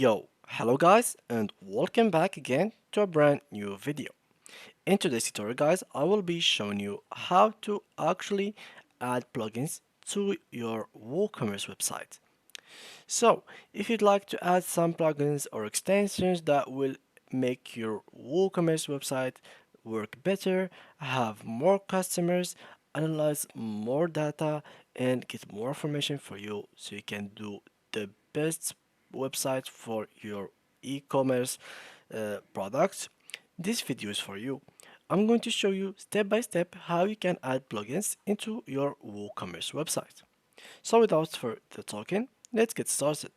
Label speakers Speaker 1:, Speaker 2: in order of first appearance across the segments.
Speaker 1: Hello guys, and welcome back again to a brand new video. In today's tutorial guys, I will be showing you how to actually add plugins to your WooCommerce website. So, if you'd like to add some plugins or extensions that will make your WooCommerce website work better, have more customers, analyze more data, and get more information for you so you can do the best website for your e-commerce products, this video is for you. I'm going to show you step by step how you can add plugins into your WooCommerce website. So without further talking, let's get started.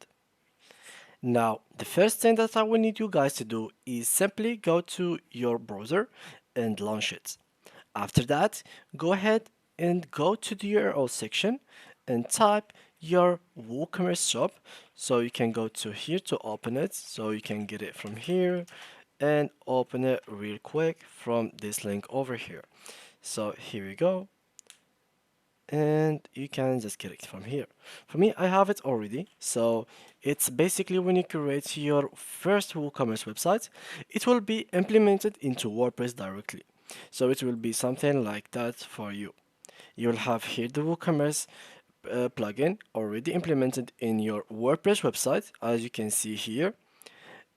Speaker 1: Now, the first thing that I will need you guys to do is simply go to your browser and launch it. After that, go ahead and go to the URL section and type your WooCommerce shop. So you can go to here to open it. So you can get it from here and open it real quick from this link over here. So here we go, and you can just get it from here. For me, I have it already. So it's basically when you create your first WooCommerce website, it will be implemented into WordPress directly. So it will be something like that for you. You'll have here the WooCommerce plugin already implemented in your WordPress website, as you can see here.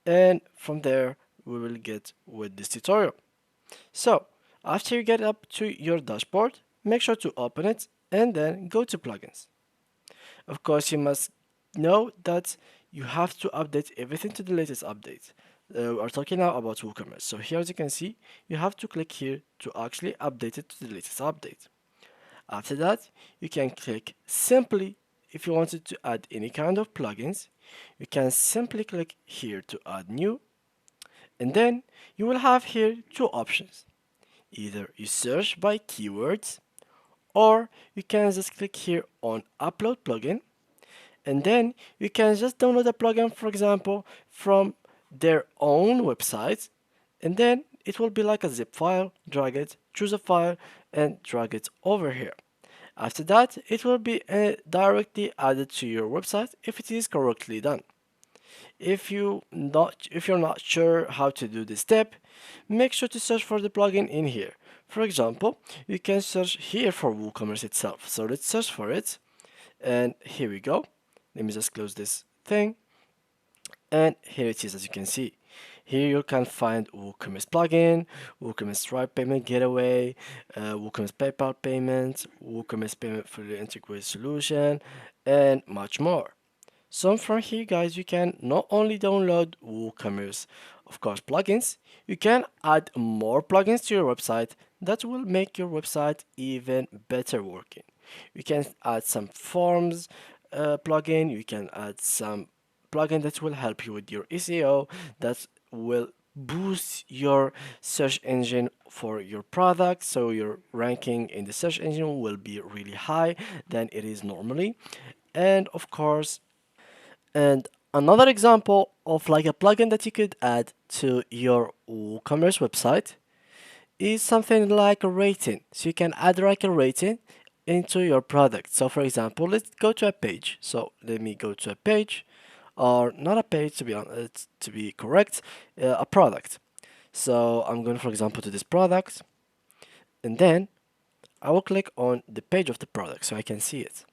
Speaker 1: And from there, we will get with this tutorial. So, after you get up to your dashboard, make sure to open it and then go to plugins. Of course, you must know that you have to update everything to the latest update. We're talking now about WooCommerce. So here, as you can see, you have to click here to actually update it to the latest update. After that, you can click simply if you wanted to add any kind of plugins. You can simply click here to add new, and then you will have here two options. Either you search by keywords, or you can just click here on upload plugin, and then you can just download a plugin, for example, from their own website, and then it will be like a zip file. Drag it, choose a file, and drag it over here. After that, it will be directly added to your website if it is correctly done. If you're not sure how to do this step, make sure to search for the plugin in here. For example, you can search here for WooCommerce itself. So let's search for it, and here we go. Let me just close this thing, and here it is, as you can see. Here you can find WooCommerce plugin, WooCommerce Stripe payment gateway, WooCommerce PayPal payment, WooCommerce payment fully integrated solution, and much more. So from here, guys, you can not only download WooCommerce, of course, plugins, you can add more plugins to your website that will make your website even better working. You can add some forms plugin, you can add some plugin that will help you with your SEO, that will boost your search engine for your product, so your ranking in the search engine will be really high than it is normally. And of course, and another example of like a plugin that you could add to your WooCommerce website is something like a rating. So you can add like a rating into your product. So for example, let's go to a page. So let me go to a page, or not a page to be honest, to be correct, a product. So I'm going, for example, to this product, and then I will click on the page of the product so I can see it.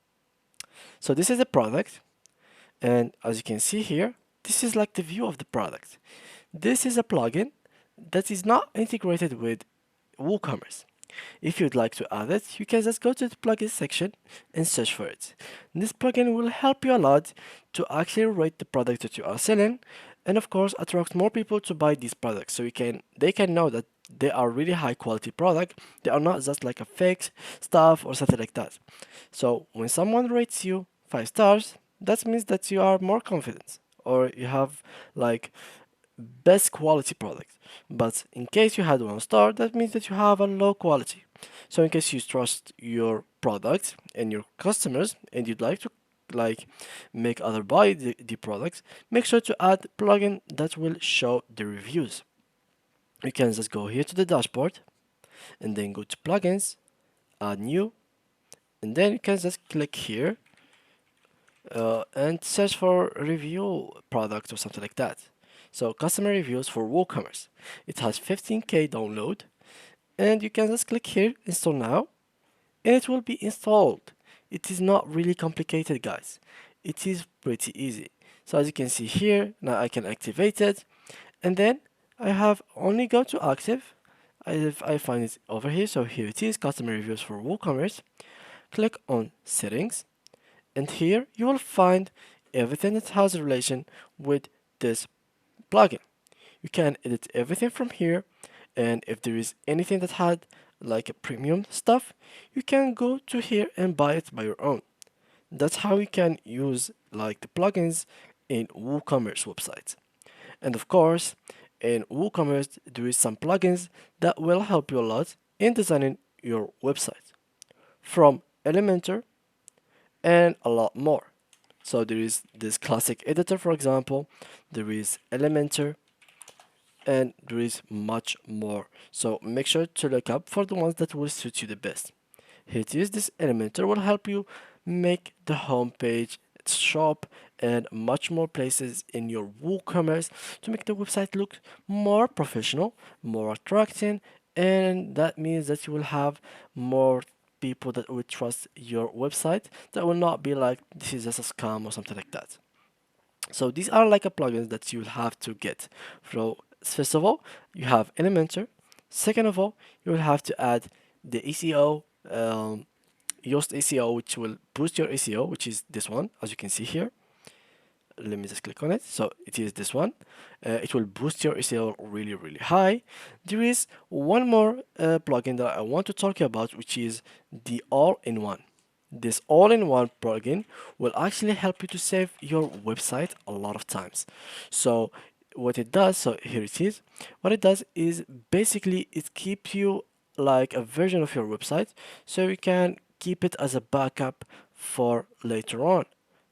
Speaker 1: So this is the product. And as you can see here, this is like the view of the product. This is a plugin that is not integrated with WooCommerce. If you'd like to add it, you can just go to the plugin section and search for it. This plugin will help you a lot to actually rate the product that you are selling, and of course attract more people to buy these products, so they can know that they are really high quality product. They are not just like a fake stuff or something like that. So when someone rates you 5 stars, that means that you are more confident, or you have like best quality product. But in case you had 1 star, that means that you have a low quality. So in case you trust your product and your customers and you'd like to like make other buy the products, make sure to add plugin that will show the reviews. You can just go here to the dashboard and then go to plugins, add new, and then you can just click here and search for review product or something like that. So customer reviews for WooCommerce. It has 15K download, and you can just click here, install now, and it will be installed. It is not really complicated, guys. It is pretty easy. So as you can see here, now I can activate it, and then I have only go to active. I find it over here. So here it is, customer reviews for WooCommerce. Click on settings, and here you will find everything that has a relation with this plugin. You can edit everything from here, and if there is anything that had like a premium stuff, you can go to here and buy it by your own. That's how you can use like the plugins in WooCommerce websites. And of course, in WooCommerce there is some plugins that will help you a lot in designing your website, from Elementor and a lot more. So there is this classic editor, for example, there is Elementor, and there is much more. So make sure to look up for the ones that will suit you the best. Here it is, this Elementor will help you make the homepage, shop, and much more places in your WooCommerce to make the website look more professional, more attractive, and that means that you will have more people that will trust your website, that will not be like this is just a scam or something like that. So these are like a plugins that you will have to get. So first of all, you have Elementor. Second of all, you will have to add the SEO, Yoast SEO, which will boost your SEO, which is this one, as you can see here. Let me just click on it. So it is this one. It will boost your SEO really, really high. There is one more plugin that I want to talk about, which is the all-in-one. This all-in-one plugin will actually help you to save your website a lot of times. So what it does, so here it is. What it does is basically it keeps you like a version of your website, so you can keep it as a backup for later on.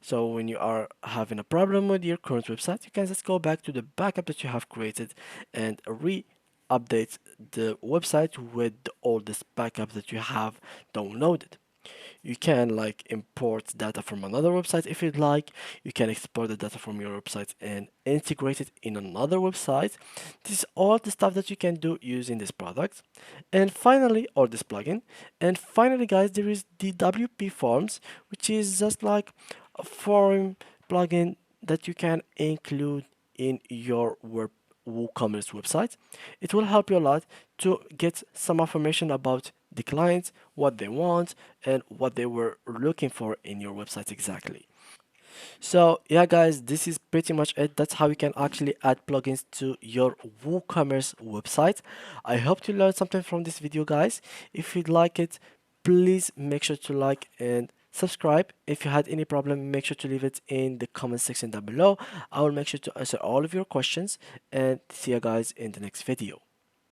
Speaker 1: So when you are having a problem with your current website, you can just go back to the backup that you have created and re-update the website with the oldest backup that you have downloaded. You can like import data from another website if you'd like. You can export the data from your website and integrate it in another website. This is all the stuff that you can do using this product. And finally, or this plugin. And finally, guys, there is the WP Forms, which is just like a form plugin that you can include in your WooCommerce website. It will help you a lot to get some information about the clients, what they want, and what they were looking for in your website exactly. So yeah, guys, this is pretty much it. That's how you can actually add plugins to your WooCommerce website. I hope you learned something from this video, guys. If you'd like it, please make sure to like and subscribe. If you had any problem, make sure to leave it in the comment section down below. I will make sure to answer all of your questions, and see you guys in the next video.